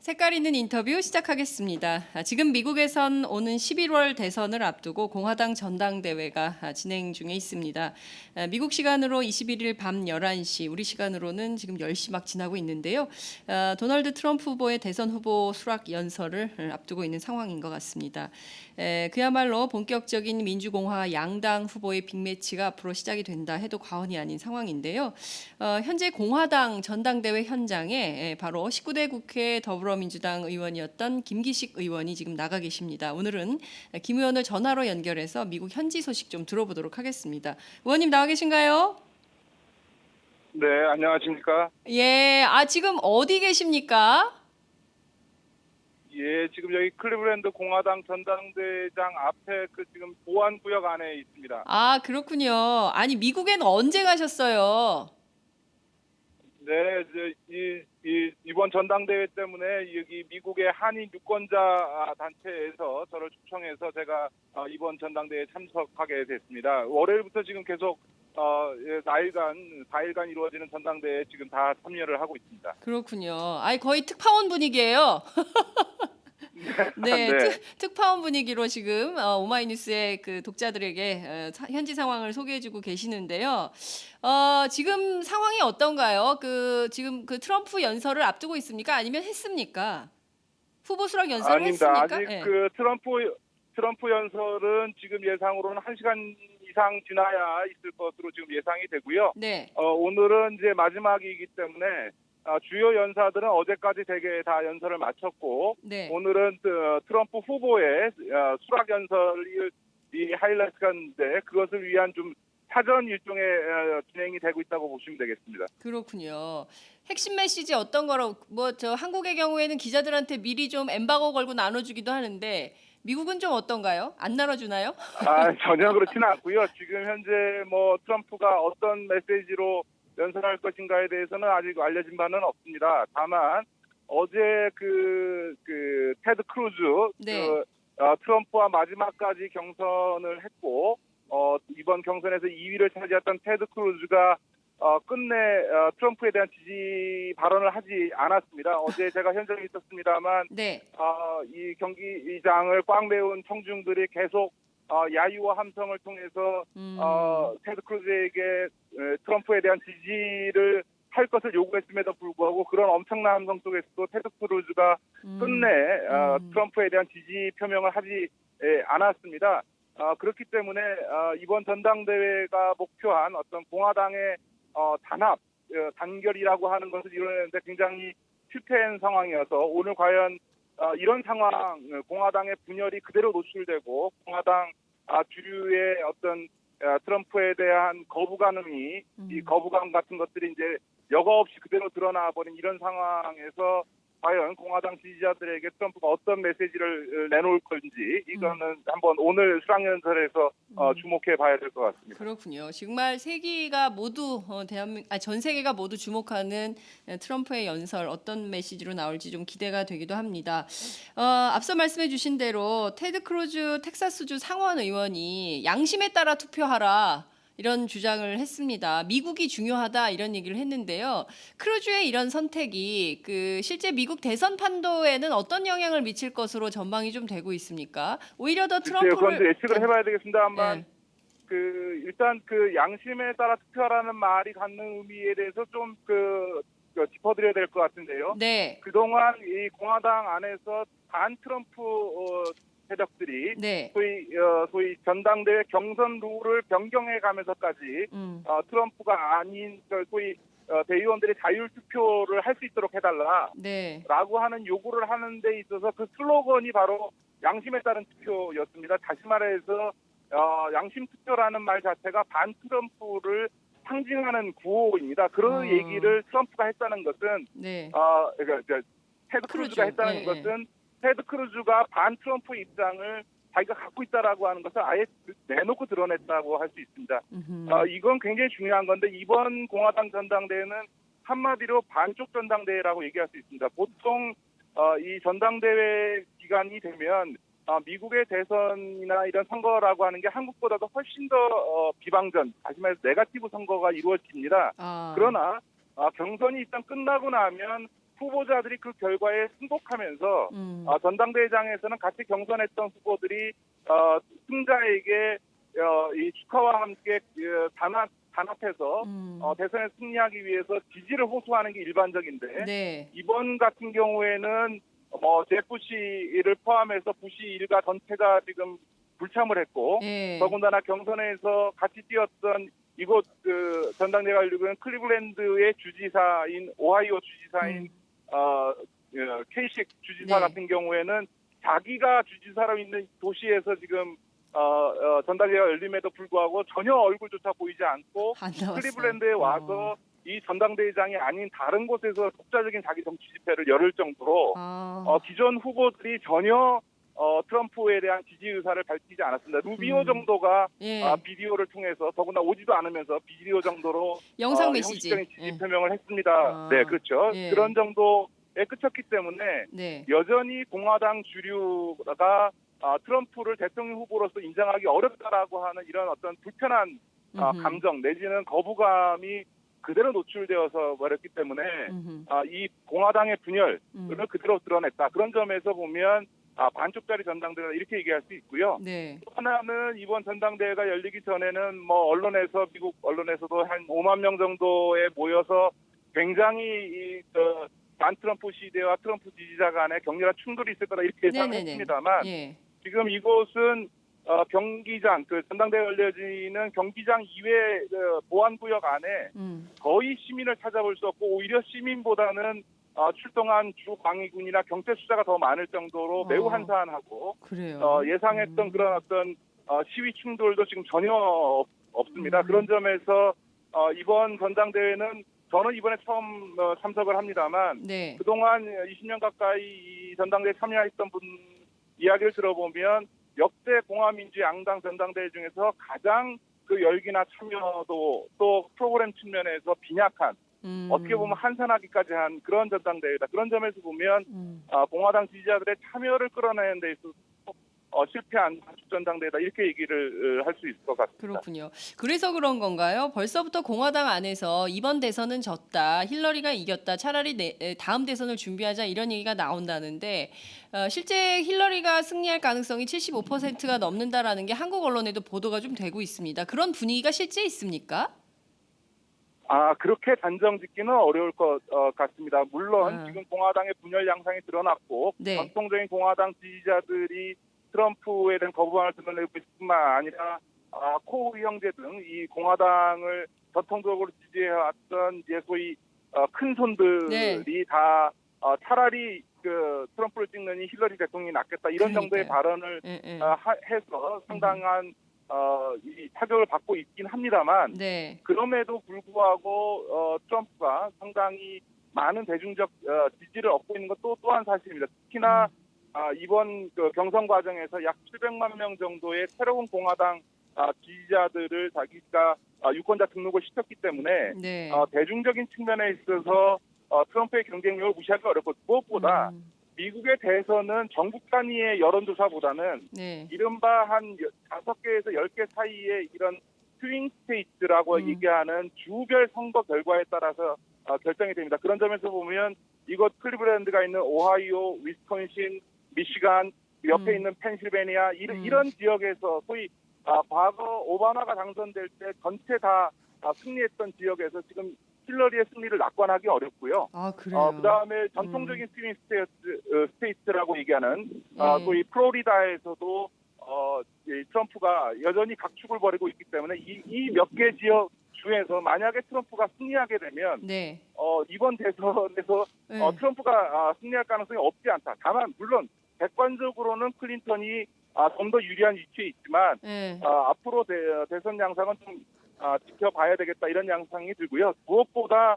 색깔 있는 인터뷰 시작하겠습니다. 지금 미국에선 오는 11월 대선을 앞두고 공화당 전당대회가 진행 중에 있습니다. 미국 시간으로 21일 밤 11시, 우리 시간으로는 지금 10시 막 지나고 있는데요. 도널드 트럼프 후보의 대선 후보 수락 연설을 앞두고 있는 상황인 것 같습니다. 그야말로 본격적인 민주공화 양당 후보의 빅매치가 앞으로 시작이 된다 해도 과언이 아닌 상황인데요. 현재 공화당 전당대회 현장에 바로 19대 국회 더불어민주당 의원이었던 김기식 의원이 지금 나가 계십니다. 오늘은 김 의원을 전화로 연결해서 미국 현지 소식 좀 들어보도록 하겠습니다. 의원님 나와 계신가요? 네, 안녕하십니까? 예, 지금 어디 계십니까? 예, 지금 여기 클리블랜드 공화당 전당대회장 앞에 지금 보안구역 안에 있습니다. 그렇군요. 아니, 미국엔 언제 가셨어요? 네, 이번 전당대회 때문에 여기 미국의 한인 유권자 단체에서 저를 초청해서 제가 이번 전당대회에 참석하게 됐습니다. 월요일부터 지금 계속 4일간 이루어지는 전당대회에 지금 다 참여를 하고 있습니다. 그렇군요. 거의 특파원 분위기예요. 네, 네. 특파원 분위기로 지금 오마이뉴스의 그 독자들에게 현지 상황을 소개해주고 계시는데요. 지금 상황이 어떤가요? 지금 그 트럼프 연설을 앞두고 있습니까? 아니면 했습니까? 후보 수락 연설을 아닙니다. 했습니까? 아직 예. 트럼프 연설은 지금 예상으로는 1시간 이상 지나야 있을 것으로 지금 예상이 되고요. 네. 오늘은 이제 마지막이기 때문에 주요 연사들은 어제까지 대개 다 연설을 마쳤고 네. 오늘은 트럼프 후보의 수락 연설이 하이라이트가 있는데 그것을 위한 좀 사전 일종의 진행이 되고 있다고 보시면 되겠습니다. 그렇군요. 핵심 메시지 어떤 거로 저 한국의 경우에는 기자들한테 미리 좀 엠바고 걸고 나눠주기도 하는데 미국은 좀 어떤가요? 안 나눠주나요? 전혀 그렇지는 않고요. 지금 현재 트럼프가 어떤 메시지로 연설할 것인가에 대해서는 아직 알려진 바는 없습니다. 다만 어제 테드 크루즈 네. 트럼프와 마지막까지 경선을 했고 이번 경선에서 2위를 차지했던 테드 크루즈가 끝내 트럼프에 대한 지지 발언을 하지 않았습니다. 어제 제가 현장에 있었습니다만 네. 이 경기장을 꽉 메운 청중들이 계속 야유와 함성을 통해서 테드 크루즈에게 트럼프에 대한 지지를 할 것을 요구했음에도 불구하고 그런 엄청난 함성 속에서도 테드 크루즈가 끝내 트럼프에 대한 지지 표명을 하지 않았습니다. 그렇기 때문에 이번 전당대회가 목표한 어떤 공화당의 단합, 단결이라고 하는 것을 이루는데 굉장히 실패한 상황이어서 오늘 과연 이런 상황, 공화당의 분열이 그대로 노출되고 공화당 주류의 어떤 트럼프에 대한 거부감이 이 거부감 같은 것들이 이제 여과 없이 그대로 드러나 버린 이런 상황에서 과연 공화당 지지자들에게 트럼프가 어떤 메시지를 내놓을 건지 이거는 한번 오늘 수락연설에서 주목해 봐야 될 것 같습니다. 그렇군요. 정말 세계가 모두 전 세계가 모두 주목하는 트럼프의 연설 어떤 메시지로 나올지 좀 기대가 되기도 합니다. 앞서 말씀해 주신 대로 테드 크루즈 텍사스주 상원 의원이 양심에 따라 투표하라. 이런 주장을 했습니다. 미국이 중요하다 이런 얘기를 했는데요. 크루즈의 이런 선택이 실제 미국 대선 판도에는 어떤 영향을 미칠 것으로 전망이 좀 되고 있습니까? 오히려 더 그건 트럼프를 예측을 해봐야 되겠습니다만 네. 일단 양심에 따라 투표하라는 말이 갖는 의미에 대해서 좀 짚어드려야 될 것 같은데요. 네. 그동안 이 공화당 안에서 반 트럼프 세력들이 네. 소위 전당대회 경선 룰을 변경해 가면서까지 트럼프가 아닌 소위 대의원들이 자율 투표를 할 수 있도록 해달라라고 네. 하는 요구를 하는 데 있어서 그 슬로건이 바로 양심에 따른 투표였습니다. 다시 말해서 양심 투표라는 말 자체가 반 트럼프를 상징하는 구호입니다. 그런 얘기를 트럼프가 했다는 것은 네. 그러니까 테드 크루즈가 했다는 예. 것은 테드 크루즈가 반 트럼프 입장을 자기가 갖고 있다라고 하는 것을 아예 내놓고 드러냈다고 할 수 있습니다. 이건 굉장히 중요한 건데 이번 공화당 전당대회는 한마디로 반쪽 전당대회라고 얘기할 수 있습니다. 보통 이 전당대회 기간이 되면 미국의 대선이나 이런 선거라고 하는 게 한국보다도 훨씬 더 비방전, 다시 말해서 네거티브 선거가 이루어집니다. 그러나 경선이 일단 끝나고 나면 후보자들이 그 결과에 승복하면서 전당대회장에서는 같이 경선했던 후보들이 승자에게 이 축하와 함께 단합해서 대선에 승리하기 위해서 지지를 호소하는 게 일반적인데 네. 이번 같은 경우에는 제프 씨를 포함해서 부시 일가 전체가 지금 불참을 했고 예. 더군다나 경선에서 같이 뛰었던 이곳 그 전당대회가 열리고는 클리블랜드의 주지사인 오하이오 주지사인 케이식 주지사 네. 같은 경우에는 자기가 주지사로 있는 도시에서 지금 전당대회가 열림에도 불구하고 전혀 얼굴조차 보이지 않고 안 나왔어요. 클리블랜드에 와서 이 전당대회장이 아닌 다른 곳에서 독자적인 자기 정치 집회를 열을 정도로 기존 후보들이 전혀 트럼프에 대한 지지 의사를 밝히지 않았습니다. 루비오 정도가 예. 비디오를 통해서 더구나 오지도 않으면서 비디오 정도로 영상 메시지. 형식적인 지지 예. 표명을 했습니다. 네, 그렇죠. 예. 그런 정도에 그쳤기 때문에 네. 여전히 공화당 주류가 트럼프를 대통령 후보로서 인정하기 어렵다라고 하는 이런 어떤 불편한 감정 내지는 거부감이 그대로 노출되어서 버렸기 때문에 이 공화당의 분열을 그대로 드러냈다. 그런 점에서 보면 반쪽짜리 전당대회다 이렇게 얘기할 수 있고요. 네. 또 하나는 이번 전당대회가 열리기 전에는 언론에서 미국 언론에서도 한 5만 명 정도에 모여서 굉장히 반 트럼프 시대와 트럼프 지지자 간의 격렬한 충돌이 있을 거다 이렇게 예상을 했습니다만 예. 지금 이곳은 경기장 전당대회 열려지는 경기장 이외 보안구역 안에 거의 시민을 찾아볼 수 없고 오히려 시민보다는 출동한 주 방위군이나 경찰 숫자가 더 많을 정도로 매우 한산하고 그래요. 예상했던 그런 어떤 시위 충돌도 지금 전혀 없습니다. 그런 점에서 이번 전당대회는 저는 이번에 처음 참석을 합니다만 네. 그동안 20년 가까이 이 전당대회 참여했던 분 이야기를 들어보면 역대 공화민주 양당 전당대회 중에서 가장 그 열기나 참여도 또 프로그램 측면에서 빈약한 어떻게 보면 한산하기까지 한 그런 전당대회다. 그런 점에서 보면 공화당 지지자들의 참여를 끌어내는 데 있어서 실패한 전당대회다. 이렇게 얘기를 할 수 있을 것 같습니다. 그렇군요. 그래서 그런 건가요? 벌써부터 공화당 안에서 이번 대선은 졌다, 힐러리가 이겼다, 차라리 다음 대선을 준비하자 이런 얘기가 나온다는데 실제 힐러리가 승리할 가능성이 75%가 넘는다라는 게 한국 언론에도 보도가 좀 되고 있습니다. 그런 분위기가 실제 있습니까? 그렇게 단정짓기는 어려울 것 같습니다. 물론 지금 공화당의 분열 양상이 드러났고 네. 전통적인 공화당 지지자들이 트럼프에 대한 거부감을 드러내고 있을 뿐만 아니라 코우 형제 등 이 공화당을 전통적으로 지지해왔던 이제 소위 큰 손들이 다 차라리 그 트럼프를 찍는 이 힐러리 대통령이 낫겠다 이런 정도의 발언을 해서 상당한 이 타격을 받고 있긴 합니다만 네. 그럼에도 불구하고 트럼프가 상당히 많은 대중적 지지를 얻고 있는 것 또한 사실입니다. 특히나 이번 그 경선 과정에서 약 700만 명 정도의 새로운 공화당 지지자들을 자기가 유권자 등록을 시켰기 때문에 네. 대중적인 측면에 있어서 트럼프의 경쟁력을 무시하기 어렵고 무엇보다 미국의 대선은 전국 단위의 여론조사보다는 네. 이른바 한 5개에서 10개 사이의 이런 스윙 스테이트라고 얘기하는 주별 선거 결과에 따라서 결정이 됩니다. 그런 점에서 보면 이곳 클리블랜드가 있는 오하이오, 위스콘신, 미시간, 옆에 있는 펜실베니아 이런 지역에서 소위 과거 오바마가 당선될 때 전체 다 승리했던 지역에서 지금 힐러리의 승리를 낙관하기 어렵고요. 그래요. 그다음에 전통적인 스윙 스테이트라고 얘기하는 소위 플로리다에서도 트럼프가 여전히 각축을 벌이고 있기 때문에 이 몇 개 지역 중에서 만약에 트럼프가 승리하게 되면 네. 이번 대선에서 트럼프가 승리할 가능성이 없지 않다. 다만 물론 객관적으로는 클린턴이 좀 더 유리한 위치에 있지만 앞으로 대선 양상은 좀 지켜봐야 되겠다 이런 양상이 들고요. 무엇보다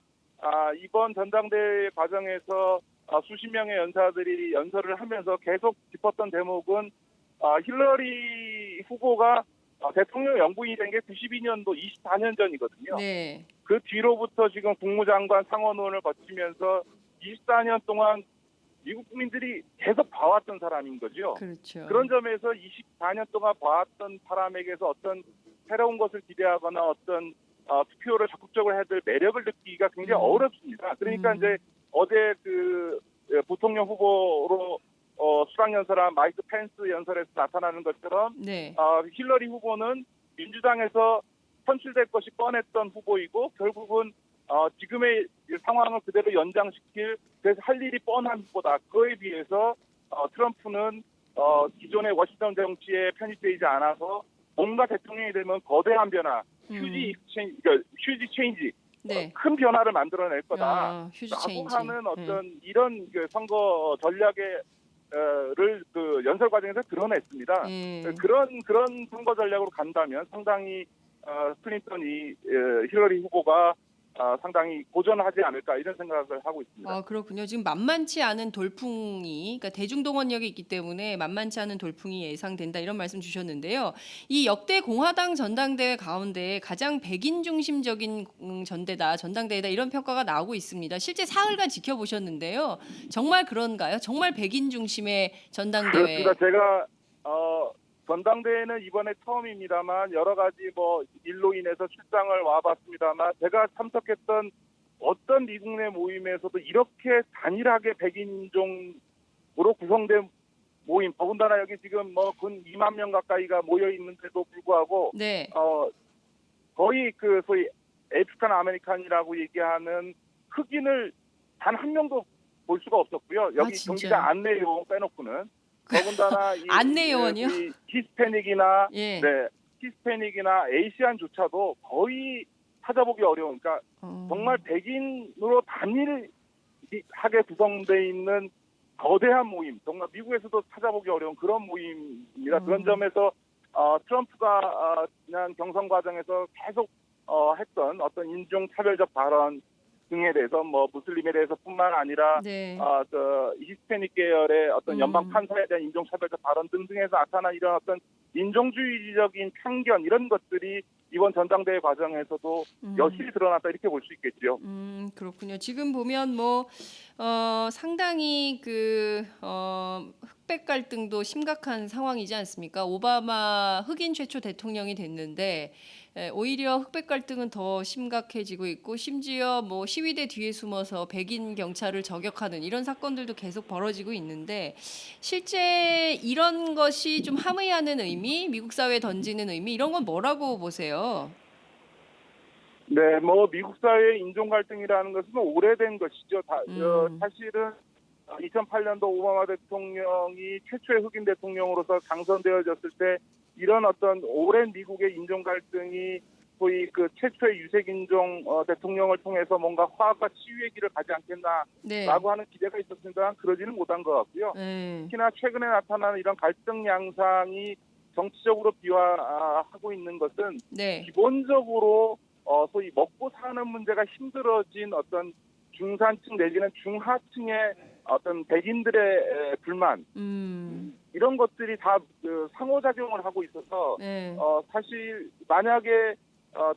이번 전당대회 과정에서 수십 명의 연사들이 연설을 하면서 계속 짚었던 대목은 힐러리 후보가 대통령 영부인이 된 게 92년도 24년 전이거든요. 네. 그 뒤로부터 지금 국무장관 상원의원을 거치면서 24년 동안 미국 국민들이 계속 봐왔던 사람인 거죠. 그렇죠. 그런 점에서 24년 동안 봐왔던 사람에게서 어떤 새로운 것을 기대하거나 어떤 투표를 적극적으로 해야 될 매력을 느끼기가 굉장히 어렵습니다. 그러니까 이제 어제 부통령 후보로 수락연설한 마이크 펜스 연설에서 나타나는 것처럼 네. 힐러리 후보는 민주당에서 선출될 것이 뻔했던 후보이고 결국은 지금의 상황을 그대로 연장시킬 그래서 할 일이 뻔한 후보다. 그에 비해서 트럼프는 기존의 워싱턴 정치에 편입되지 않아서 뭔가 대통령이 되면 거대한 변화, 휴지 체인지, 네. 큰 변화를 만들어낼 거다. 휴지 라고 체인지. 하는 어떤 이런 선거 전략의 를 연설 과정에서 드러냈습니다. 그런 선거 전략으로 간다면 상당히 클린턴이 힐러리 후보가 상당히 고전하지 않을까 이런 생각을 하고 있습니다. 그렇군요. 지금 만만치 않은 돌풍이, 그러니까 대중동원력이 있기 때문에 만만치 않은 돌풍이 예상된다 이런 말씀 주셨는데요. 이 역대 공화당 전당대회 가운데 가장 백인 중심적인 전당대회다 이런 평가가 나오고 있습니다. 실제 사흘간 지켜보셨는데요. 정말 그런가요? 정말 백인 중심의 전당대회. 그렇습니다. 제가 전당대회는 이번에 처음입니다만 여러 가지 일로 인해서 출장을 와봤습니다만 제가 참석했던 어떤 미국 내 모임에서도 이렇게 단일하게 백인종으로 구성된 모임, 더군다나 여기 지금 근 2만 명 가까이가 모여 있는데도 불구하고 네. 거의 소위 아프리칸 아메리칸이라고 얘기하는 흑인을 단 한 명도 볼 수가 없었고요. 여기 경기장 안내 요원 빼놓고는. 더군다나 안내 요원이요? 히스패닉이나 예. 네, 히스패닉이나 에이시안조차도 거의 찾아보기 어려운. 그러니까 정말 백인으로 단일하게 구성돼 있는 거대한 모임, 정말 미국에서도 찾아보기 어려운 그런 모임입니다. 그런 점에서 트럼프가 지난 경선 과정에서 계속 했던 어떤 인종차별적 발언 등에 대해서 무슬림에 대해서뿐만 아니라 네. 히스패닉 계열의 어떤 연방 판사에 대한 인종차별적 발언 등등에서 나타난 이런 어떤 인종주의적인 편견 이런 것들이 이번 전당대회 과정에서도 여실히 드러났다 이렇게 볼 수 있겠죠. 그렇군요. 지금 보면 상당히 흑백 갈등도 심각한 상황이지 않습니까? 오바마 흑인 최초 대통령이 됐는데 오히려 흑백 갈등은 더 심각해지고 있고 심지어 시위대 뒤에 숨어서 백인 경찰을 저격하는 이런 사건들도 계속 벌어지고 있는데 실제 이런 것이 좀 함의하는 의미, 미국 사회에 던지는 의미 이런 건 뭐라고 보세요? 네, 미국 사회의 인종 갈등이라는 것은 오래된 것이죠. 사실은 2008년도 오바마 대통령이 최초의 흑인 대통령으로서 당선되어졌을 때 이런 어떤 오랜 미국의 인종 갈등이 소위 최초의 유색인종 대통령을 통해서 뭔가 화합과 치유의 길을 가지 않겠나라고 하는 기대가 있었습니다만 그러지는 못한 것 같고요. 특히나 최근에 나타나는 이런 갈등 양상이 정치적으로 비화하고 있는 것은 기본적으로 소위 먹고 사는 문제가 힘들어진 어떤 중산층 내지는 중하층의 어떤 백인들의 불만 이런 것들이 다 상호작용을 하고 있어서 사실 만약에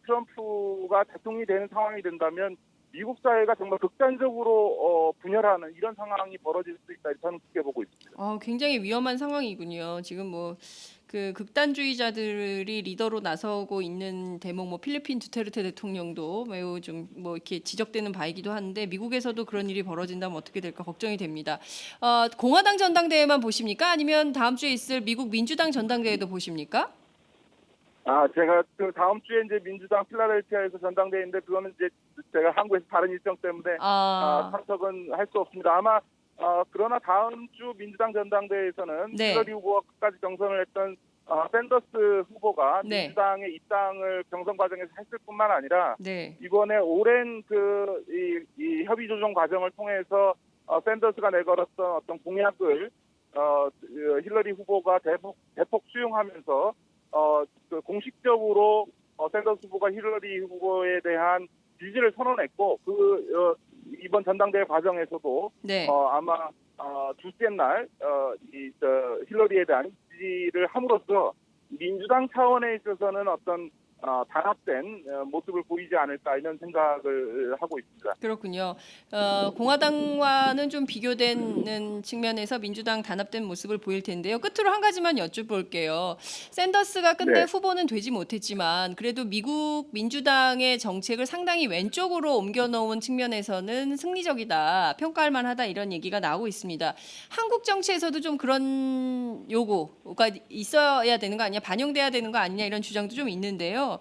트럼프가 대통령이 되는 상황이 된다면 미국 사회가 정말 극단적으로 분열하는 이런 상황이 벌어질 수 있다 저는 그렇게 보고 있습니다. 굉장히 위험한 상황이군요. 지금 극단주의자들이 리더로 나서고 있는 대목, 필리핀 두테르테 대통령도 매우 좀 이렇게 지적되는 바이기도 한데 미국에서도 그런 일이 벌어진다면 어떻게 될까 걱정이 됩니다. 공화당 전당대회만 보십니까? 아니면 다음 주에 있을 미국 민주당 전당대회도 보십니까? 제가 다음 주에 이제 민주당 필라델피아에서 전당대회인데 그거는 이제 제가 한국에서 다른 일정 때문에 참석은 할 수 없습니다. 아마 그러나 다음 주 민주당 전당대회에서는 힐러리 후보가 끝까지 경선을 했던 샌더스 후보가 민주당의 입당을 경선 과정에서 했을 뿐만 아니라 이번에 오랜 이 협의 조정 과정을 통해서 샌더스가 내걸었던 어떤 공약을 힐러리 후보가 대폭 수용하면서 공식적으로 샌더스 후보가 힐러리 후보에 대한 지지를 선언했고 이번 전당대회 과정에서도 아마 둘째 날 힐러리에 대한 지지를 함으로써 민주당 차원에 있어서는 어떤 단합된 모습을 보이지 않을까 이런 생각을 하고 있습니다. 그렇군요. 공화당과는 좀 비교되는 측면에서 민주당 단합된 모습을 보일 텐데요. 끝으로 한 가지만 여쭤볼게요. 샌더스가 끝내 네. 후보는 되지 못했지만 그래도 미국 민주당의 정책을 상당히 왼쪽으로 옮겨놓은 측면에서는 승리적이다, 평가할 만하다 이런 얘기가 나오고 있습니다. 한국 정치에서도 좀 그런 요구가 있어야 되는 거 아니냐, 반영돼야 되는 거 아니냐 이런 주장도 좀 있는데요.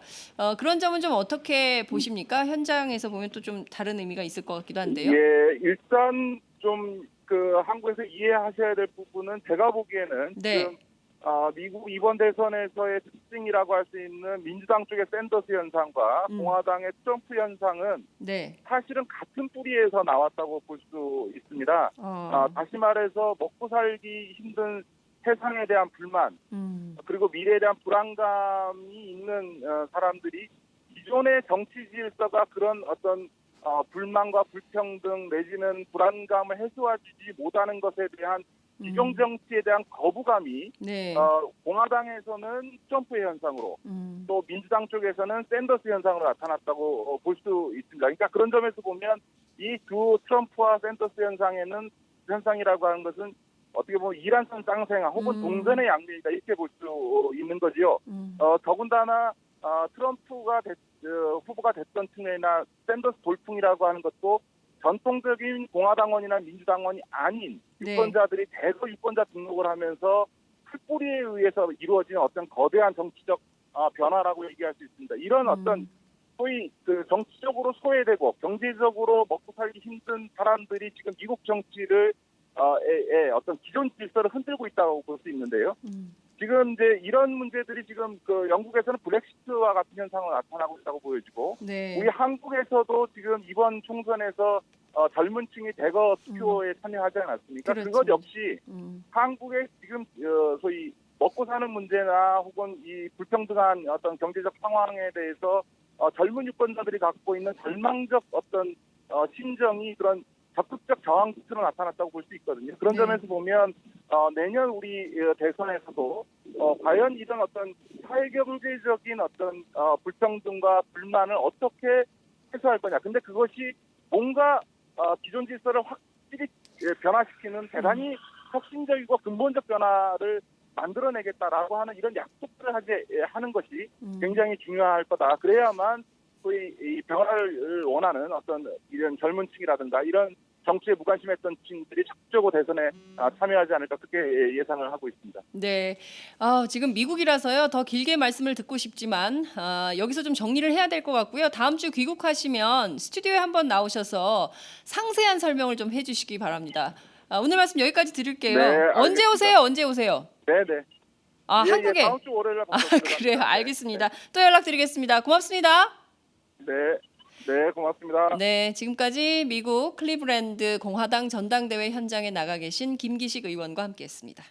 그런 점은 좀 어떻게 보십니까? 현장에서 보면 또 좀 다른 의미가 있을 것 같기도 한데요. 예, 일단 좀 한국에서 이해하셔야 될 부분은 제가 보기에는 네. 지금 미국 이번 대선에서의 특징이라고 할 수 있는 민주당 쪽의 샌더스 현상과 공화당의 트럼프 현상은 네. 사실은 같은 뿌리에서 나왔다고 볼 수 있습니다. 다시 말해서 먹고 살기 힘든 세상에 대한 불만, 그리고 미래에 대한 불안감이 있는 사람들이 기존의 정치 질서가 그런 어떤 불만과 불평등 내지는 불안감을 해소하지 못하는 것에 대한 기존 정치에 대한 거부감이 네. 공화당에서는 트럼프의 현상으로 또 민주당 쪽에서는 샌더스 현상으로 나타났다고 볼 수 있습니다. 그러니까 그런 점에서 보면 이 두 트럼프와 샌더스 현상이라고 하는 것은 어떻게 보면 이란선 쌍생아 혹은 동전의 양면이다 이렇게 볼 수 있는 거지요. 더군다나 트럼프가 후보가 됐던 측면이나 샌더스 돌풍이라고 하는 것도 전통적인 공화당원이나 민주당원이 아닌 네. 유권자들이 대거 유권자 등록을 하면서 풀뿌리에 의해서 이루어진 어떤 거대한 정치적 변화라고 얘기할 수 있습니다. 이런 어떤 소위 정치적으로 소외되고 경제적으로 먹고 살기 힘든 사람들이 지금 미국 정치를 어떤 기존 질서를 흔들고 있다고 볼 수 있는데요. 지금 이제 이런 문제들이 지금 영국에서는 브렉시트와 같은 현상으로 나타나고 있다고 보여지고, 네. 우리 한국에서도 지금 이번 총선에서 젊은층이 대거 투표에 참여하지 않았습니까? 그렇죠. 그것 역시 한국의 지금 소위 먹고 사는 문제나 혹은 이 불평등한 어떤 경제적 상황에 대해서 젊은 유권자들이 갖고 있는 절망적 어떤 심정이 그런 적극적 저항 끝으로 나타났다고 볼 수 있거든요. 그런 네. 점에서 보면 내년 우리 대선에서도 과연 이런 어떤 사회경제적인 어떤 불평등과 불만을 어떻게 해소할 거냐. 근데 그것이 뭔가 기존 질서를 확실히 변화시키는 대단히 혁신적이고 근본적 변화를 만들어내겠다라고 하는 이런 약속들을 하는 것이 굉장히 중요할 거다. 그래야만 소위 이 변화를 원하는 어떤 이런 젊은 층이라든가 이런 정치에 무관심했던 층들이 적극적으로 대선에 참여하지 않을까 그렇게 예상을 하고 있습니다. 네. 지금 미국이라서요. 더 길게 말씀을 듣고 싶지만 여기서 좀 정리를 해야 될 것 같고요. 다음 주 귀국하시면 스튜디오에 한번 나오셔서 상세한 설명을 좀 해주시기 바랍니다. 오늘 말씀 여기까지 드릴게요. 네, 언제 알겠습니다. 오세요? 언제 오세요? 네네. 한국에. 다음 주 월요일에 방송 그래요. 알겠습니다. 또 연락드리겠습니다. 고맙습니다. 네, 네, 고맙습니다. 네, 지금까지 미국 클리브랜드 공화당 전당대회 현장에 나가 계신 김기식 의원과 함께했습니다.